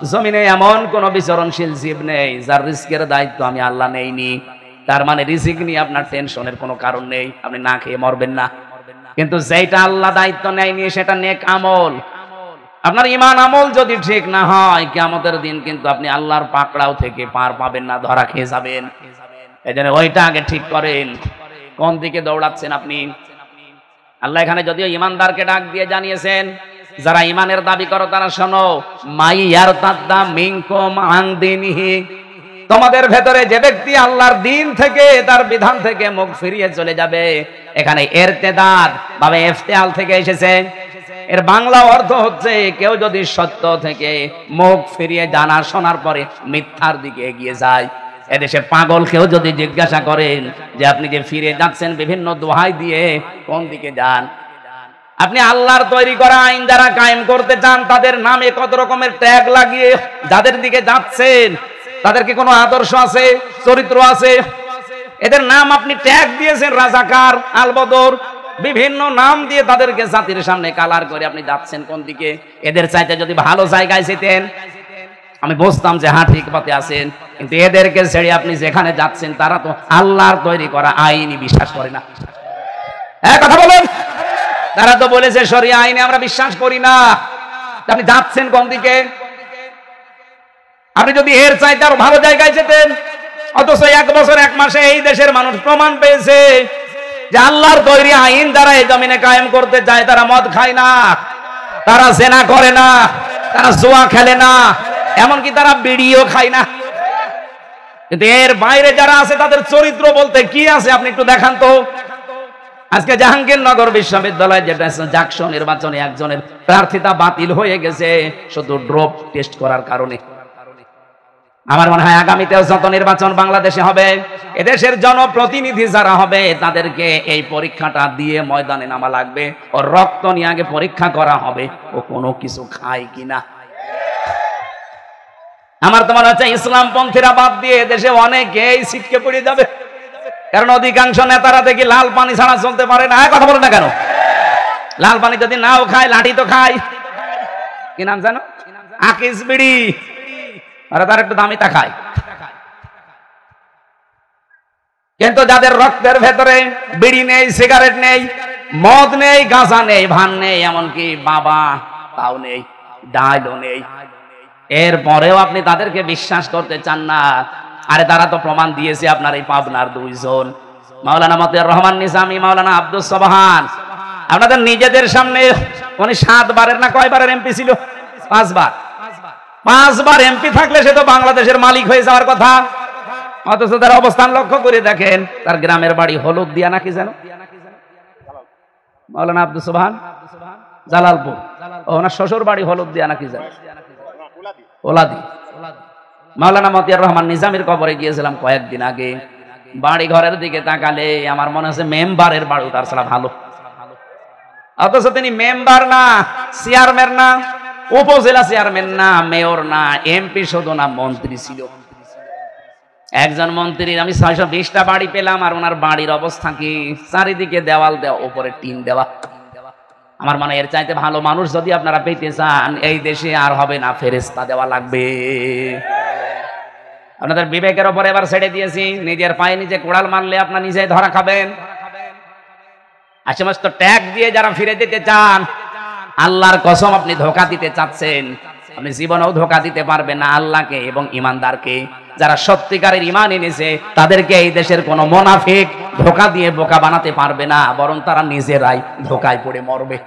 জমিনে এমন কোন বিচরণশীল জীব নেই যার রিস্কের দায়িত্ব আমি আল্লাহ নেইনি। তার মানে রিজিক নিয়ে আপনার টেনশনের কোনো কারণ নেই, আপনি না খেয়ে মরবেন না। কিন্তু যেটা আল্লাহ দায়িত্ব নেয়নি সেটা নেক আমল। আপনার ঈমান আমল যদি ঠিক না হয়, কিয়ামতের দিন কিন্তু আপনি আল্লাহর পাকড়াও থেকে পার পাবেন না, ধরা খেয়ে যাবেন। এজন্য ওইটা আগে ঠিক করেন, কোন দিকে দৌড়াচ্ছেন আপনি। আল্লাহ এখানে যদিও ঈমানদারকে ডাক দিয়ে জানিয়েছেন, যারা ঈমানের দাবি করো তারা শোনো, মাই ইয়ারতাদ্দা মিনকুম আন দীনিহি, তোমাদের ভেতরে যে ব্যক্তি আল্লাহর দিন থেকে, তার বিধান থেকে মুখ ফিরিয়ে চলে যাবে। এখানে ইরতিদাদ বা ইফতিআল থেকে এসেছে। এর বাংলা অর্থ হচ্ছে কেউ যদি সত্য থেকে মুখ ফিরিয়ে জানা শোনার পরে মিথ্যার দিকে এগিয়ে যায়। এদেশে পাগল কেউ যদি জিজ্ঞাসা করেন যে আপনি যে ফিরে যাচ্ছেন বিভিন্ন দোহাই দিয়ে, কোন দিকে যান? আপনি আল্লাহর তৈরি করা আইন যারা কায়েম করতে চান, তাদের নামে কত রকমের ট্যাগ লাগিয়ে যাদের দিকে যাচ্ছেন, তাদেরকে কোনো আদর্শ আছে, চরিত্র আছে? এদের নাম আপনি ট্যাগ দিয়েছেন, রাজাকার, আলবদর, বিভিন্ন নাম দিয়ে তাদেরকে জাতির সামনে কালার করে আপনি যাচ্ছেন কোন দিকে? এদের চাইতে যদি ভালো জায়গায় যেতেন আমি বুঝতাম যে হ্যাঁ ঠিক পথে আছেন, কিন্তু এদেরকে ছেড়ে আপনি যেখানে যাচ্ছেন তারা তো আল্লাহর তৈরি করা আইনই বিশ্বাস করে না। হ্যাঁ কথা বলেন, তারা তো বলেছে শরিয়া আইনে আমরা বিশ্বাস করি না। আপনি যাচ্ছেন কোন দিকে? আপনি যদি এর চাইতে আরো ভালো জায়গায় যেতেন, অথচ 1 বছর 1 মাসে এই দেশের মানুষ প্রমাণ পেয়েছে যে আল্লাহর তৈরি আইন যারা এই জমিনে কায়েম করতে চায় তারা মদ খায় না, তারা জেনা করে না, তারা জুয়া খেলে না, এমনকি তারা বিড়িও খায় না। কিন্তু এর বাইরে যারা আছে তাদের চরিত্র বলতে কি আছে আপনি একটু দেখান তো। আজকে জাহাঙ্গীরনগর বিশ্ববিদ্যালয় যেটা জাকসু নির্বাচনে একজনের প্রার্থিতা বাতিল হয়ে গেছে শুধু ড্রপ টেস্ট করার কারণে। আমার মনে হয় আগামীতেও যত নির্বাচন বাংলাদেশে হবে, এদেশের জনপ্রতিনিধি যারা হবে তাদেরকে এই পরীক্ষাটা দিয়ে ময়দানে নামা লাগবে। ও রক্ত নিয়ে আগে পরীক্ষা করা হবে ও কোনো কিছু খায় কিনা। আমার তো মনে হচ্ছে ইসলামপন্থীরা বাদ দিয়ে দেশে অনেকেই ছিটকে পড়ে যাবে, কারণ অধিকাংশ নেতারা দেখি লাল পানি ছাড়া চলতে পারে না। কথা বলো না কেন? লাল পানি যদি নাও খায়, লাঠি তো খায়। কি নাম জানো? আকিস বিড়ি, আর তার একটু দামি তা খায়। কিন্তু যাদের রক্তের ভেতরে বিড়ি নেই, সিগারেট নেই, মদ নেই, গাঁজা নেই, ভান নেই, এমনকি বাবা তাও নেই, ডালও নেই, এরপরেও আপনি তাদেরকে বিশ্বাস করতে চান না। আরে তারা তো প্রমাণ দিয়েছে। আপনার এই পাবনার 2 জন, মাওলানা মতিয়ার রহমান নিজামী, মাওলানা আব্দুস সোবহান, আপনাদের নিজেদের সামনে উনি 7 বারের না কয়বারের এমপি ছিল? 5 বার। 5 বার এমপি থাকলে সে তো বাংলাদেশের মালিক হয়ে যাওয়ার কথা। অথচ তার অবস্থান লক্ষ্য করে দেখেন, তার গ্রামের বাড়ি হলুদিয়া নাকি যেন, মাওলানা আব্দুস সোবহান জালালপুর, ওনার শ্বশুর বাড়ি হলুদিয়া নাকি যেন, ওলাদি। মাওলানা মতিয়ার রহমান নিজামীর কবরে গিয়েছিলাম কয়েকদিন আগে। বাড়ি ঘরের দিকে তাকালে আমার মনে হচ্ছে মেম্বারের বাড়ি তার ছাড়া ভালো। অথচ তিনি মেম্বার না, চেয়ারম্যান না, উপজেলা চেয়ারম্যান না, মেয়র না, এমপি শুধু না, মন্ত্রী ছিল। একজন মন্ত্রীর আমি 620টা বাড়ি পেলাম, আর ওনার বাড়ির অবস্থা কি? চারিদিকে দেওয়াল দেওয়া, উপরে টিন দেওয়া। আমার মনে এর চাইতে ভালো মানুষ যদি আপনারা পেতে চান এই দেশে আর হবে না, ফেরেশতা দেওয়া লাগবে। আপনাদের বিবেকের উপর এবার ছেড়ে দিয়েছি, নিজের পায়ে নিজে কোড়াল মারলে আপনার নিজেই ধরা খাবেন। আর সমস্ত ট্যাগ দিয়ে যারা ফিরে যেতে চান, আল্লাহর কসম আপনি ধোঁকা দিতে চাচ্ছেন, আপনি জীবনেও ধোঁকা দিতে পারবেন না আল্লাহকে এবং ইমানদারকে। যারা সত্যিকারের ঈমান এনেছে তাদেরকে এই দেশের কোনো মুনাফিক ধোঁকা দিয়ে বোকা বানাতে পারবে না, বরং তারা নিজেরাই ধোঁকায় পড়ে মরবে।